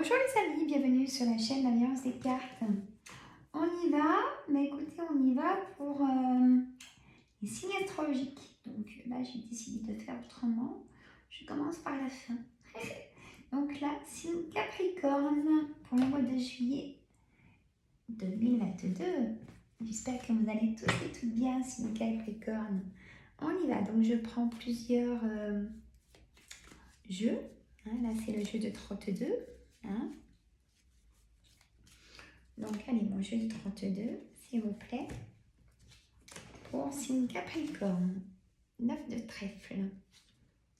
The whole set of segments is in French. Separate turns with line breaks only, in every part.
Bonjour les amis, bienvenue sur la chaîne L'Alliance des cartes. On y va, mais écoutez, on y va pour les signes astrologiques. Donc là, j'ai décidé de faire autrement. Je commence par la fin. Donc là, signe Capricorne pour le mois de juillet 2022. J'espère que vous allez tous et toutes bien, signe Capricorne. On y va, donc je prends plusieurs jeux. Là, c'est le jeu de 32. Donc, allez, mon jeu de 32, s'il vous plaît. Pour signe Capricorne, 9 de trèfle,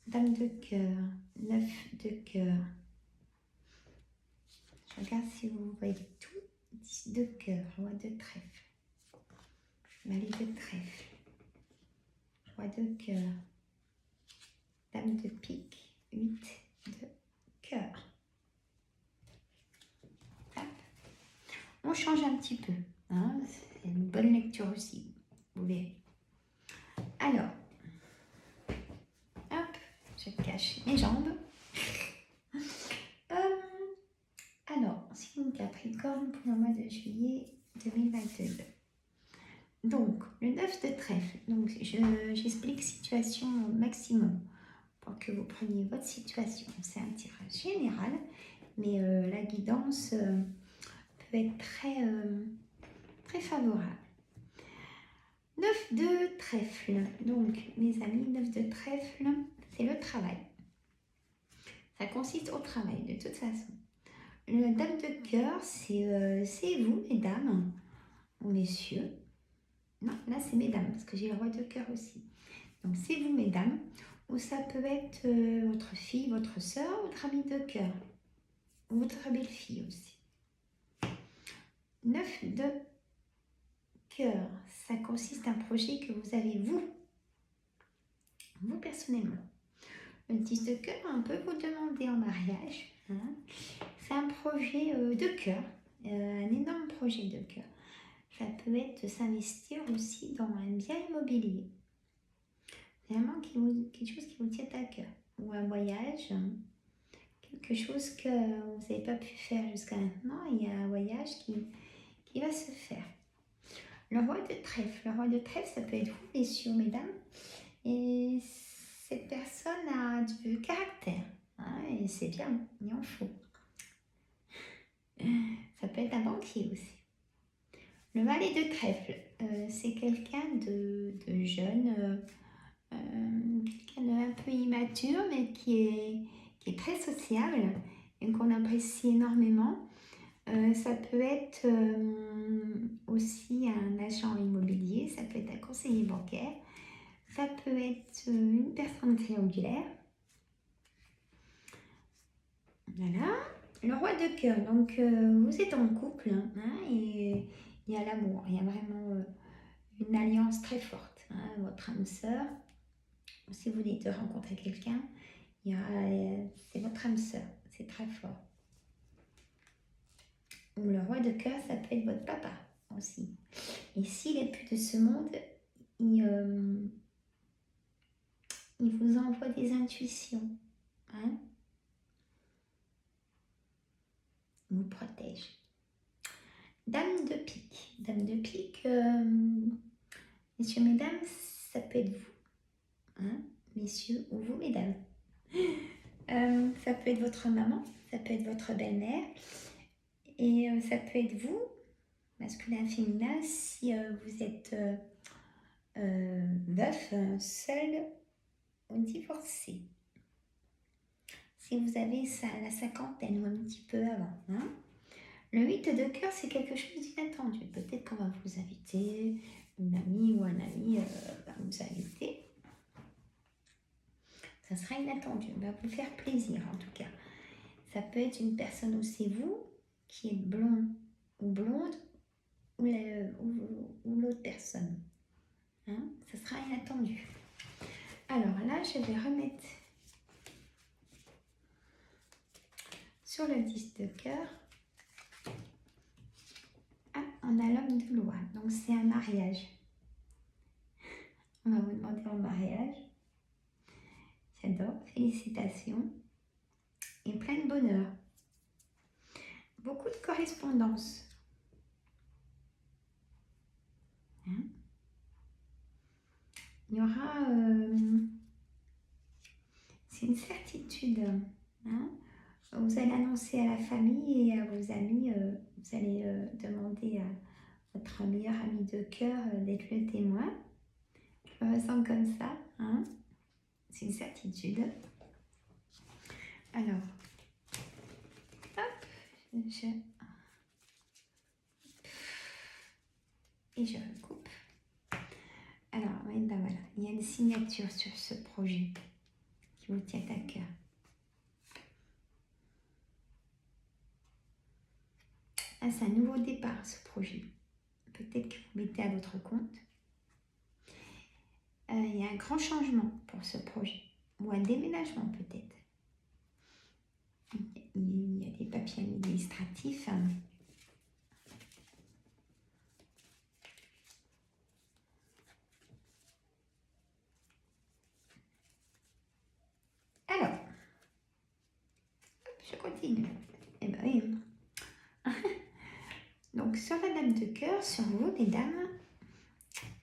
dame de cœur, 9 de cœur. Je regarde si vous voyez tout. 10 de cœur, roi de trèfle, valet de trèfle, roi de cœur, dame de pique, 8 de cœur. On change un petit peu, c'est une bonne lecture aussi, vous verrez. Alors, hop, je cache mes jambes. Alors, signe Capricorne pour le mois de juillet 2022. Donc, le 9 de trèfle, donc j'explique situation au maximum pour que vous preniez votre situation. C'est un tirage général, mais la guidance peut être très favorable. 9 de trèfle, donc mes amis, 9 de trèfle, c'est le travail. Ça consiste au travail de toute façon. La dame de cœur, c'est vous, mesdames, ou messieurs. Non, là c'est mesdames, parce que j'ai le roi de cœur aussi. Donc c'est vous, mesdames, ou ça peut être votre fille, votre soeur, votre amie de cœur, ou votre belle-fille aussi. 9 de cœur, ça consiste à un projet que vous avez vous personnellement. Le 10 de cœur, on peut vous demander en mariage. C'est un projet de cœur, un énorme projet de cœur. Ça peut être de s'investir aussi dans un bien immobilier. Vraiment quelque chose qui vous tient à cœur. Ou un voyage, quelque chose que vous n'avez pas pu faire jusqu'à maintenant. Il y a un voyage qui va se faire. Le roi de trèfle. Le roi de trèfle, ça peut être vous, messieurs, mesdames. Et cette personne a du caractère. Et c'est bien, il en faut. Ça peut être un banquier aussi. Le valet de trèfle, c'est quelqu'un de jeune, quelqu'un d'un peu immature, mais qui est très sociable et qu'on apprécie énormément. Ça peut être aussi un agent immobilier, ça peut être un conseiller bancaire, ça peut être une personne triangulaire. Voilà. Le roi de cœur, donc vous êtes en couple et il y a l'amour, il y a vraiment une alliance très forte. Votre âme sœur, si vous voulez rencontrer quelqu'un, c'est votre âme sœur, c'est très fort. Ou le roi de cœur, ça peut être votre papa aussi. Et s'il n'est plus de ce monde, il vous envoie des intuitions. Il vous protège. Dame de pique. Dame de pique, messieurs, mesdames, ça peut être vous. Messieurs ou vous, mesdames. Ça peut être votre maman, ça peut être votre belle-mère. Et ça peut être vous, masculin, féminin, si vous êtes veuf, seul ou divorcé. Si vous avez la cinquantaine ou un petit peu avant. Le 8 de cœur, c'est quelque chose d'inattendu. Peut-être qu'on va vous inviter, une amie ou un ami va vous inviter. Ça sera inattendu, va vous faire plaisir en tout cas. Ça peut être une personne où c'est vous qui êtes blond ou blonde ou l'autre personne. Ça sera inattendu. Alors là, je vais remettre sur le 10 de cœur. On a l'homme de loi, donc c'est un mariage. On va vous demander en mariage. J'adore, félicitations et plein de bonheur. correspondance. Hein? Il y aura... c'est une certitude. Hein? Vous allez annoncer à la famille et à vos amis, vous allez demander à votre meilleur ami de cœur d'être le témoin. Je me ressens comme ça. Hein? C'est une certitude. Alors, hop, et je recoupe. Alors, ben voilà, il y a une signature sur ce projet qui vous tient à cœur. Ah, c'est un nouveau départ, ce projet. Peut-être que vous mettez à votre compte. Il y a un grand changement pour ce projet. Ou un déménagement, peut-être. Il y a des papiers administratifs. Alors, je continue. Eh ben oui. Donc, sur la dame de cœur, sur vous, mesdames,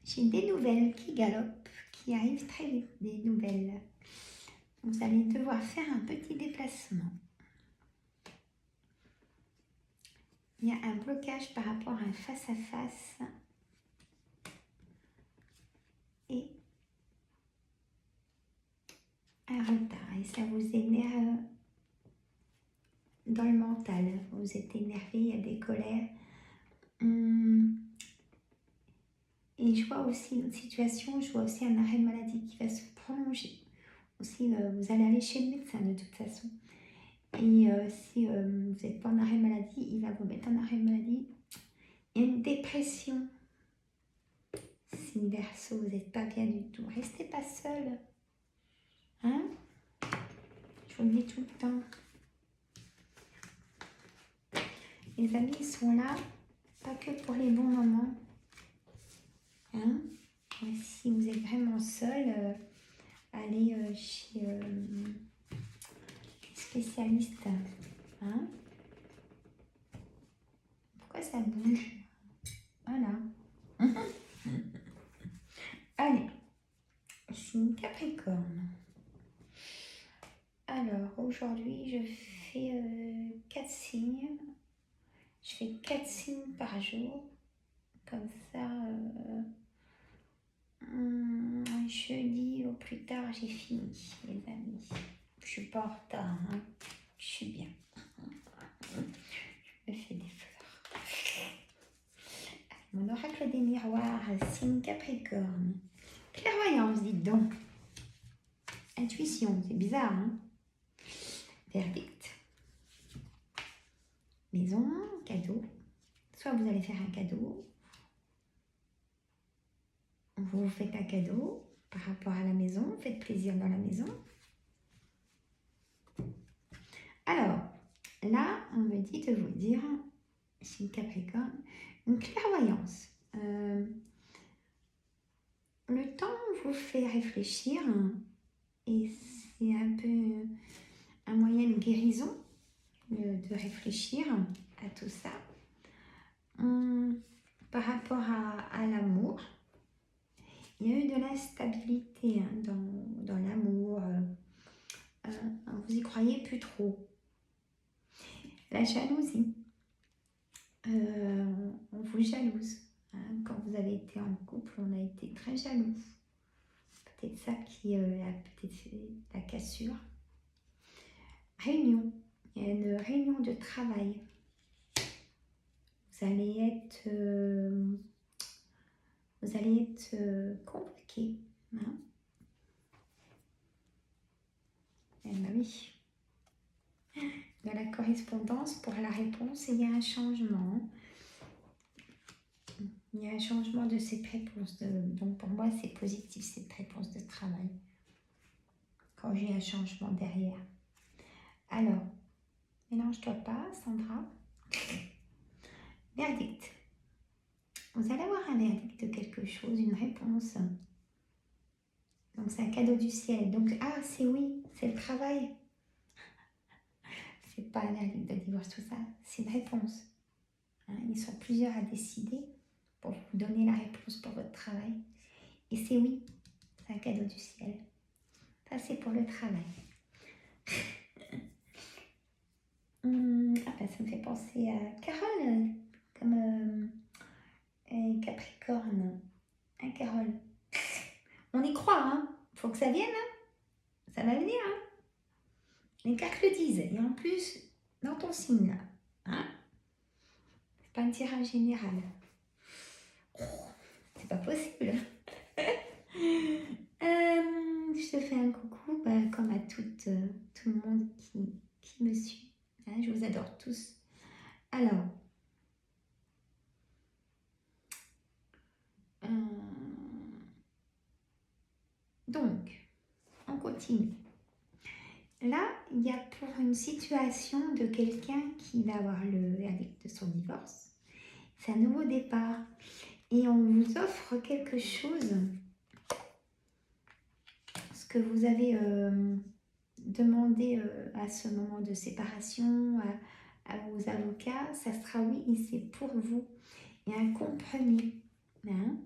j'ai des nouvelles qui galopent, qui arrivent très vite, des nouvelles. Vous allez devoir faire un petit déplacement. Il y a un blocage par rapport à un face-à-face et un retard. Et ça vous énerve dans le mental. Vous êtes énervé, il y a des colères. Et je vois aussi une situation, je vois aussi un arrêt de maladie qui va se prolonger. Aussi, vous allez aller chez le médecin de toute façon. Et si vous n'êtes pas en arrêt de maladie, il va vous mettre en arrêt de maladie. Il y a une dépression. Signe Verseau, vous n'êtes pas bien du tout. Restez pas seul. Hein? Je vous le dis tout le temps. Les amis, ils sont là, pas que pour les bons moments. Hein? Et si vous êtes vraiment seul, allez chez les spécialistes. Hein? Pourquoi ça bouge? Voilà. Allez, signe Capricorne. Alors, aujourd'hui, je fais 4 signes. Je fais 4 signes par jour. Comme ça, jeudi au plus tard, j'ai fini, les amis. Je suis pas en retard, hein. Je suis bien. Je me fais des fleurs. Mon oracle des miroirs, signe Capricorne. Clairvoyance, dites donc. Intuition, c'est bizarre, hein. Verdict. Maison, cadeau. Soit vous allez faire un cadeau, vous faites un cadeau par rapport à la maison, faites plaisir dans la maison. Alors, là, on me dit de vous dire, signe Capricorne, une clairvoyance. Le temps vous fait réfléchir et c'est un peu un moyen de guérison de réfléchir à tout ça. Par rapport à l'amour, il y a eu de l'instabilité dans l'amour. Vous y croyez plus trop. La jalousie. On vous jalouse. Hein. Quand vous avez été en couple, on a été très jaloux. Peut-être ça qui a peut-être fait la cassure. Réunion. Il y a une réunion de travail. Vous allez être convoqué. Hein. Eh bien oui. De la correspondance pour la réponse, il y a un changement. Il y a un changement de cette réponse. Donc pour moi, c'est positif, cette réponse de travail. Quand j'ai un changement derrière. Alors, mélange-toi pas, Sandra. Verdict. Vous allez avoir un verdict de quelque chose, une réponse. Donc c'est un cadeau du ciel. Donc, c'est oui, c'est le travail. C'est pas un verdict de divorce, tout ça. C'est une réponse. Hein, ils sont plusieurs à décider pour vous donner la réponse pour votre travail. Et c'est oui, c'est un cadeau du ciel. Ça, c'est pour le travail. Ah ben, ça me fait penser à Carole, comme Capricorne. Hein, Carole? On y croit, hein? Faut que ça vienne, hein? Ça va venir, hein? Les cartes le disent. Et en plus, dans ton signe, là. Hein? C'est pas un tirage général. Oh, c'est pas possible. Je te fais un coucou, bah, comme à tout le monde qui me suit. Hein, je vous adore tous. Alors, donc, on continue. Là, il y a pour une situation de quelqu'un qui va avoir le verdict de son divorce. C'est un nouveau départ. Et on vous offre quelque chose. Ce que vous avez demandé à ce moment de séparation à vos avocats, ça sera oui, et c'est pour vous. Il y a un compromis. Hein?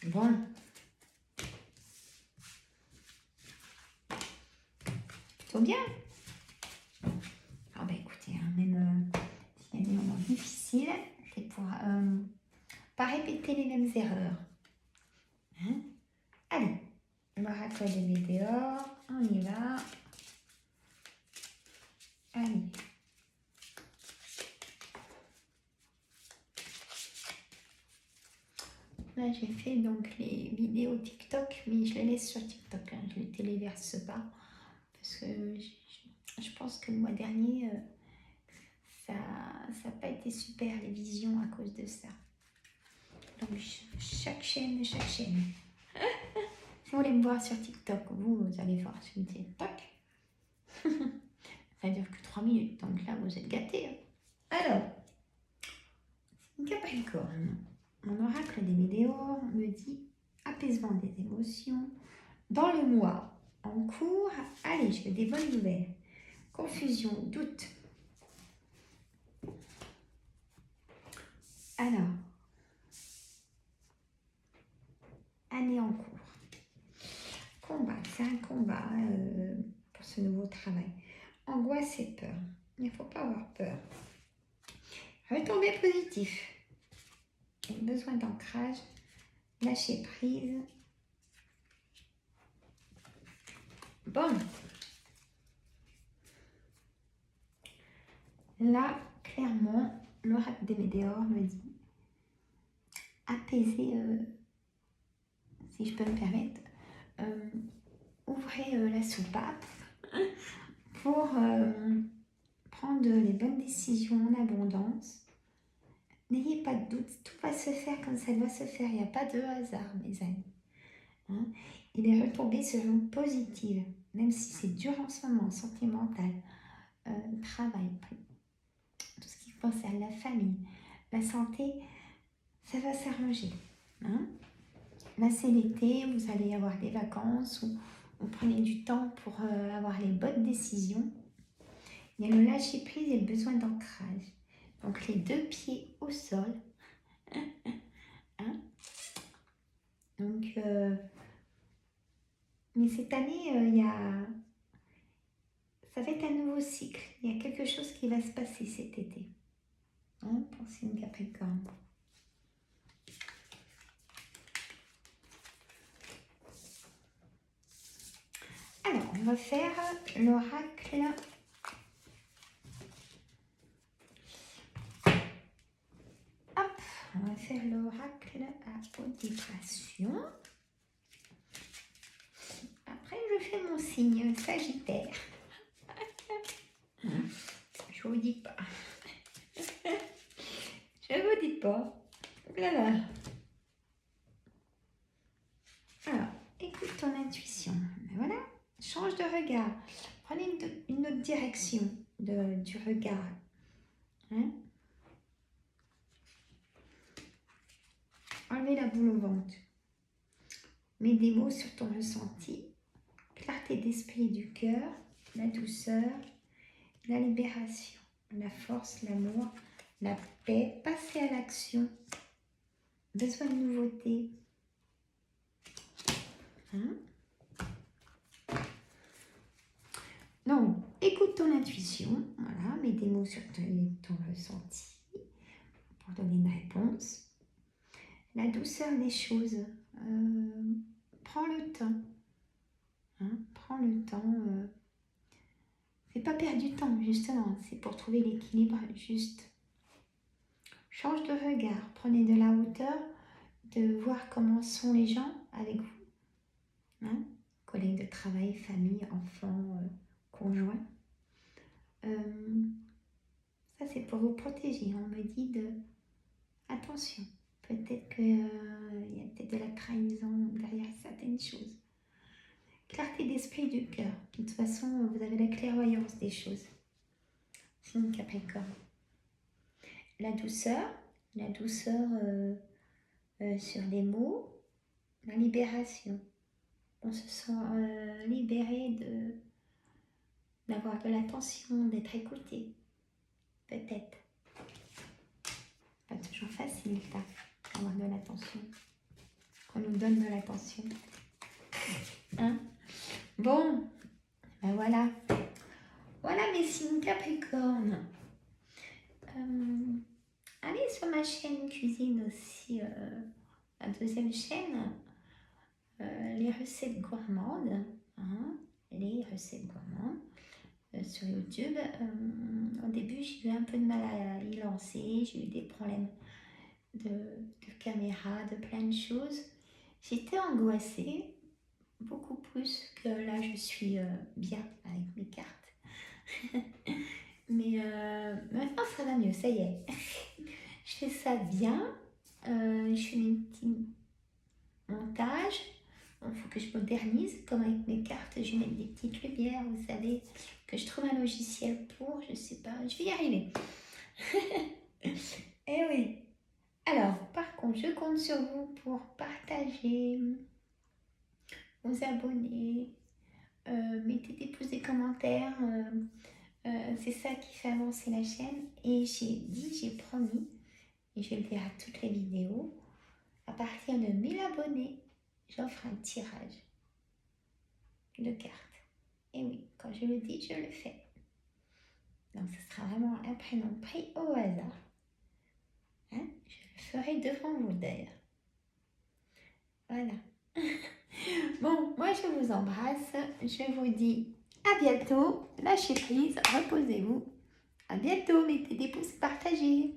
Bon. Plutôt bien. Ah bah écoutez, hein, même s'il y a des moments difficiles, c'est pour pas répéter les mêmes erreurs. Hein? Allez, l'oracle de Météore, on y va. Allez. Là, j'ai fait donc les vidéos TikTok, mais je les laisse sur TikTok. Hein. Je ne les téléverse pas. Parce que je pense que le mois dernier, ça n'a pas été super, les visions, à cause de ça. Donc, chaque chaîne. Si vous voulez me voir sur TikTok, vous allez voir sur TikTok. Ça ne dure que 3 minutes, donc là, vous êtes gâtés. Hein. Alors, Capricorne. Mon oracle des Météores me dit apaisement des émotions. Dans le mois en cours, allez, je veux des bonnes nouvelles. Confusion, doute. Alors, année en cours. Combat, c'est un combat pour ce nouveau travail. Angoisse et peur. Il ne faut pas avoir peur. Retombée positif. Besoin d'ancrage. Lâcher prise. Bon. Là, clairement, l'oracle des Météores me dit apaiser, si je peux me permettre, ouvrez la soupape pour prendre les bonnes décisions en abondance. N'ayez pas de doute, tout va se faire comme ça doit se faire. Il n'y a pas de hasard, mes amis. Hein? Et les retombées seront positives, même si c'est dur en ce moment, sentimental, travail, tout ce qui concerne la famille, la santé, ça va s'arranger. Hein? Là, c'est l'été, vous allez avoir des vacances ou vous prenez du temps pour avoir les bonnes décisions. Il y a le lâcher prise et le besoin d'ancrage. Donc, les 2 pieds au sol. Hein? Donc, mais cette année, ça va être un nouveau cycle. Il y a quelque chose qui va se passer cet été. Hein, pour signe Capricorne. Alors, on va faire l'oracle. Hop, on va faire l'oracle à haute vibration. Après, je fais mon signe Sagittaire. Je vous dis pas. Je vous dis pas. Voilà. Alors, écoute ton intuition. Voilà. Change de regard. Prenez une autre direction du regard. Hein? Enlevez la boule au ventre. Mets des mots sur ton ressenti. Clarté d'esprit et du cœur. La douceur. la libération, la force, l'amour, la paix, passer à l'action, besoin de nouveauté. Hein? Donc, écoute ton intuition, voilà, mets des mots sur ton ressenti pour donner une réponse. La douceur des choses, prends le temps, hein, prends le temps. C'est pas perdre du temps, justement, c'est pour trouver l'équilibre juste. Change de regard, prenez de la hauteur, de voir comment sont les gens avec vous. Hein? Collègues de travail, famille, enfants, conjoints. Ça, c'est pour vous protéger. On me dit de... Attention, peut-être qu'il y a peut-être de la trahison derrière certaines choses. Clarté d'esprit du cœur. De toute façon, vous avez la clairvoyance des choses. Signe Capricorne. La douceur sur les mots, la libération. On se sent libéré d'avoir de l'attention, d'être écouté. Peut-être. Pas toujours facile, ça, d'avoir de l'attention. Qu'on nous donne de l'attention. Hein? Bon, ben voilà. Voilà mes signes Capricorne. Allez sur ma chaîne cuisine aussi, la deuxième chaîne, les recettes gourmandes. Hein? Les recettes gourmandes. Sur YouTube. Au début, j'ai eu un peu de mal à y lancer. J'ai eu des problèmes de caméra, de plein de choses. J'étais angoissée, beaucoup plus que là, je suis bien avec mes cartes. Mais maintenant, ça va mieux, ça y est. Je fais ça bien. Je fais mes petits montages. Il faut que je modernise, comme avec mes cartes, je mets des petites lumières, vous savez, que je trouve un logiciel pour, je sais pas, je vais y arriver. Eh oui. Alors, par contre, je compte sur vous pour partager, vous abonner, mettez des pouces, des commentaires, c'est ça qui fait avancer la chaîne. Et j'ai promis, et je vais le dire à toutes les vidéos, à partir de 1000 abonnés, j'offre un tirage de cartes. Et oui, quand je le dis, je le fais. Donc, ce sera vraiment un prénom pris au hasard. Hein? Je le ferai devant vous d'ailleurs. Voilà. Bon, moi je vous embrasse. Je vous dis à bientôt. Lâchez prise, reposez-vous. À bientôt. Mettez des pouces, partagez.